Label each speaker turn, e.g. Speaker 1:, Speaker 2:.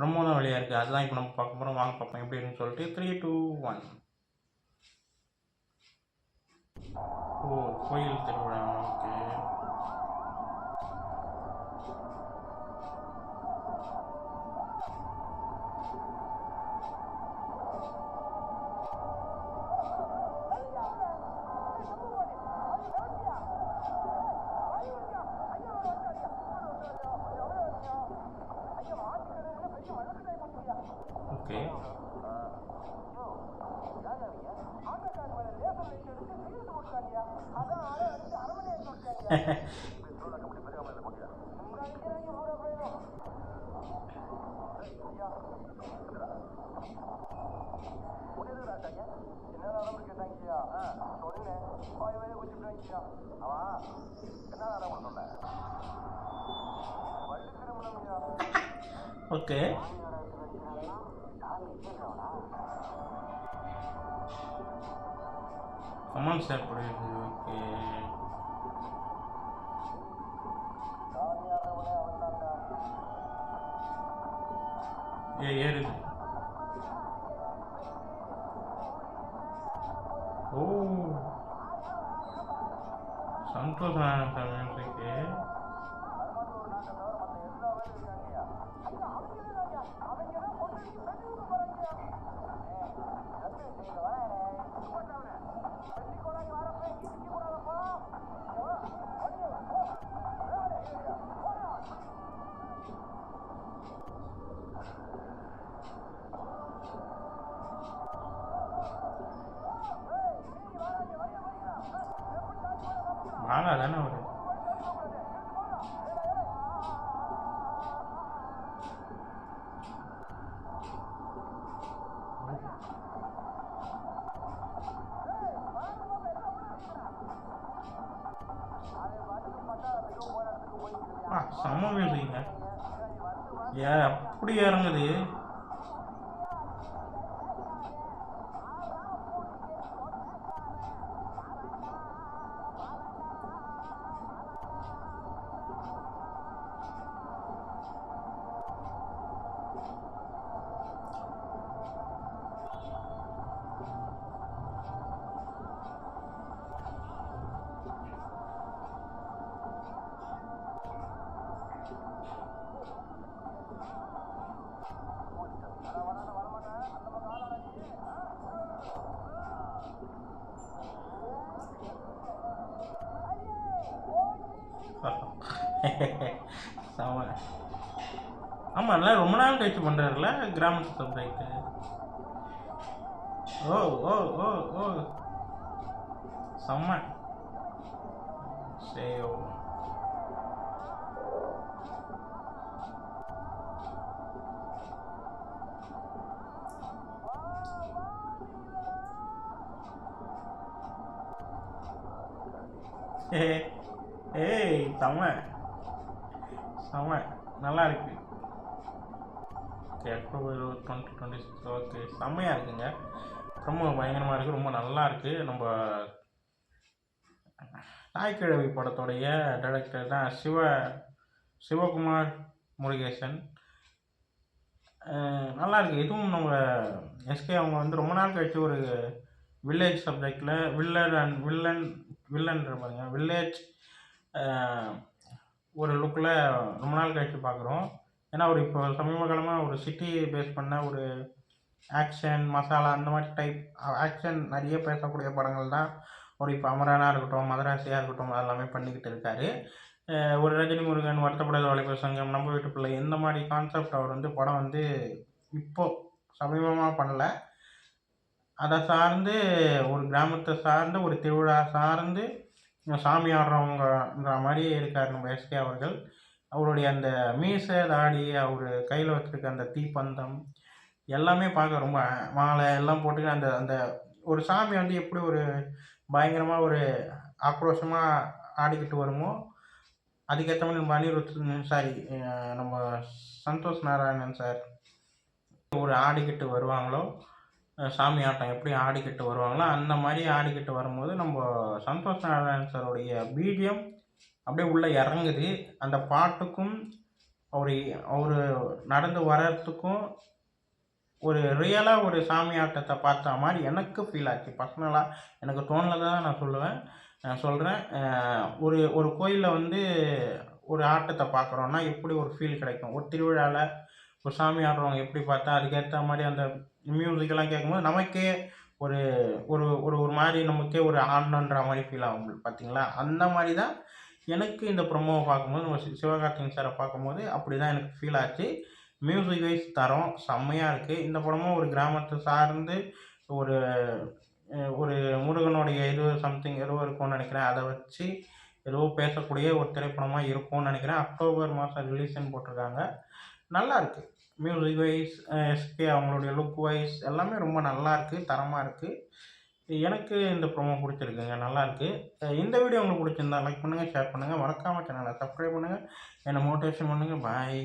Speaker 1: Promo தான் வெளியாக இருக்குது. அதுதான் இப்போ நம்ம பார்க்க போகிறோம். வாங்க பார்ப்போம் எப்படி இருக்குன்னு சொல்லிட்டு. 3, 2, 1. ஓ, கோயில் திருவிழா. Okay. Okay. Okay. Comment share புரியுது. ஓகே. ஏறுது. ஓ, சந்தோஷ் நாராயணன் மியூசிக்கு. வாங்க தானே ஒரு செம்ம மியூசிக்ங்க. அப்படி இறங்குது. செம. ஆமாம், இல்லை ரொம்ப நாள் கழிச்சு பண்ணுறாருல கிராமத்து சப்ஜெக்ட். ஓ ஓ ஓ ஓ செம்ம. சரி. ஏய் செம்ம செம்ம நல்லா இருக்கு. Okay, October 2026. ஓகே, செம்மையாக இருக்குங்க. ரொம்ப பயங்கரமாக இருக்குது, ரொம்ப நல்லா இருக்குது. நம்ம தாய்க்கிழவி படத்தோடைய டைரக்டர் தான் சிவகுமார் முருகேசன். நல்லா இருக்குது. இதுவும் நம்ம எஸ்கே அவங்க வந்து ரொம்ப நாள் கழிச்சு ஒரு வில்லேஜ் சப்ஜெக்டில் வில்லன்ற பாருங்க, வில்லேஜ் ஒரு லுக்கில் ரொம்ப நாள் கழிச்சு பார்க்குறோம். ஏன்னா ஒரு இப்போ சமீப காலமாக ஒரு சிட்டி பேஸ் பண்ண ஒரு ஆக்ஷன் மசாலா அந்த மாதிரி டைப் ஆக்ஷன் நிறைய பேசக்கூடிய படங்கள் தான் ஒரு இப்போ அமரனாக இருக்கட்டும், மதராசியாக இருக்கட்டும், அதெல்லாமே பண்ணிக்கிட்டு இருக்காரு. ஒரு ரஜினி முருகன், வருத்தப்படாத வாலிபர் சங்கம், நம்ம வீட்டு பிள்ளை, இந்த மாதிரி கான்செப்ட் அவர் வந்து படம் வந்து இப்போது சமீபமாக பண்ணல. அதை சார்ந்து ஒரு கிராமத்தை சார்ந்து ஒரு திருவிழா சார்ந்து சாமி ஆடுறவங்கன்ற மாதிரியே இருக்கார் நம்ம எஸ்கே அவர்கள். அவருடைய அந்த மீசை தாடி, அவர் கையில் வச்சுருக்க அந்த தீப்பந்தம் எல்லாமே பார்க்க ரொம்ப மாலை எல்லாம் போட்டு அந்த அந்த ஒரு சாமி வந்து எப்படி ஒரு பயங்கரமாக ஒரு ஆக்ரோஷமாக ஆடிக்கிட்டு வருமோ, அதுக்கேற்ற மாதிரி நம்ம அனிருத் நம்ம சந்தோஷ் நாராயணன் சார் ஒரு ஆடிக்கிட்டு வருவாங்களோ, சாமி ஆட்டம் எப்படி ஆடிக்கிட்டு வருவாங்களோ அந்த மாதிரி ஆடிக்கிட்டு வரும்போது நம்ம சந்தோஷ் நாராயணன் சாருடைய பிஜிஎம் அப்படியே உள்ளே இறங்குது. அந்த பாட்டுக்கும் அவரு அவரு நடந்து வர்றதுக்கும் ஒரு ரியலாக ஒரு சாமி ஆட்டத்தை பார்த்த மாதிரி எனக்கு ஃபீல் ஆச்சு. பர்சனலாக எனக்கு தோணுனத தான் நான் சொல்லுவேன் சொல்கிறேன். ஒரு ஒரு கோயிலில் வந்து ஒரு ஆட்டத்தை பார்க்குறோன்னா எப்படி ஒரு ஃபீல் கிடைக்கும், ஒரு திருவிழாவில் ஒரு சாமி ஆடுறவங்க எப்படி பார்த்தா அதுக்கேற்ற மாதிரி அந்த மியூசிக்கெல்லாம் கேட்கும்போது நமக்கே ஒரு ஒரு ஒரு ஒரு மாதிரி நமக்கே ஒரு ஆடணுன்ற மாதிரி ஃபீல் ஆகும் பார்த்தீங்களா? அந்த மாதிரி தான் எனக்கு இந்த ப்ரொமோவை பார்க்கும்போது நம்ம சிவகார்த்திகேயன் சாரை பார்க்கும்போது அப்படி தான் எனக்கு ஃபீல் ஆச்சு. மியூசிக் வைஸ் தரம் செம்மையாக இருக்குது. இந்த படமும் ஒரு கிராமத்தை சார்ந்து ஒரு ஒரு முருகனுடைய இது சம்திங் ஏதோ இருக்கும்னு நினைக்கிறேன். அதை வச்சு ஏதோ பேசக்கூடிய ஒரு திரைப்படமாக இருக்கும்னு நினைக்கிறேன். அக்டோபர் மாதம் ரிலீஸ்ன்னு போட்டிருக்காங்க. நல்லாயிருக்கு. மியூசிக் வைஸ் எஸ்கே அவங்களுடைய லுக் வைஸ் எல்லாமே ரொம்ப நல்லாயிருக்கு, தரமாக இருக்குது. எனக்கு இந்த ப்ரோமோ பிடிச்சிருக்குங்க, நல்லாயிருக்கு. இந்த வீடியோ உங்களுக்கு பிடிச்சிருந்தா லைக் பண்ணுங்கள், ஷேர் பண்ணுங்கள், மறக்காமல் சேனலை சப்ஸ்கிரைப் பண்ணுங்கள், என்னை மோட்டிவேஷன் பண்ணுங்கள். பாய்.